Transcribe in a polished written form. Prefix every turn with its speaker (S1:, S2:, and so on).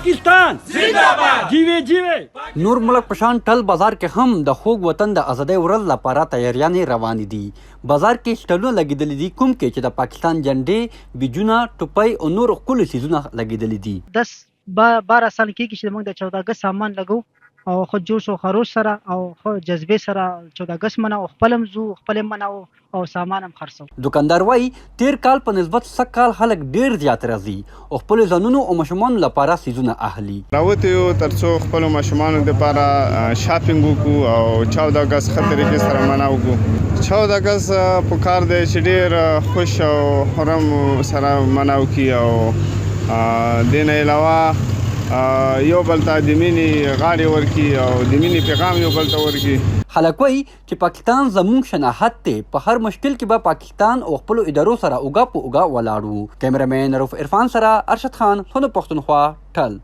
S1: پاکستان زنده‌باد جیوی جیوی.
S2: نور ملک پشان ټل بازار کې هم د خوږ وطن د ازادۍ ورځ لپاره تیاریانې روانې دي. بازار کې سټلونه لګېدلي دي کوم کې چې د پاکستان جنډې بیجونه ټوپۍ او نور ښکلي څیزونه لګېدلي دي.
S3: 10-12 سال کېږي چې موږ د 14 اګست سامان لګو او خو جوش او خروش سره او خو جذبې سره 14 اګست منو خپلم زو خپلم منو او سامان هم خرڅو.
S2: دکاندار وایي تیر کال په نسبت سږ کال خلک ډیر زیات راځي او خپل ځانونو او ماشومانو لپاره څیزونه اخلي.
S4: راوته یو ترڅو خپل ماشومانو لپاره شاپینګ وکړو او 14 اګست ښه طریقې سره مناو کو. 14 اګست په کار دی چې ډیر خوش او حرم سره مناو کی او دین علاوه یو بل ته د مینې غاړې ورکي او د مینې پیغام یو بل ته ورکي.
S2: خلک وایي چې پاکستان زموږ شناخت دی. په هر مشکل کې به پاکستان او خپلو ادارو سره اوږه په اوږه ولاړ وو. کیمرامین رؤف عرفان سره ارشد خان، خونو پښتونخوا، ټل.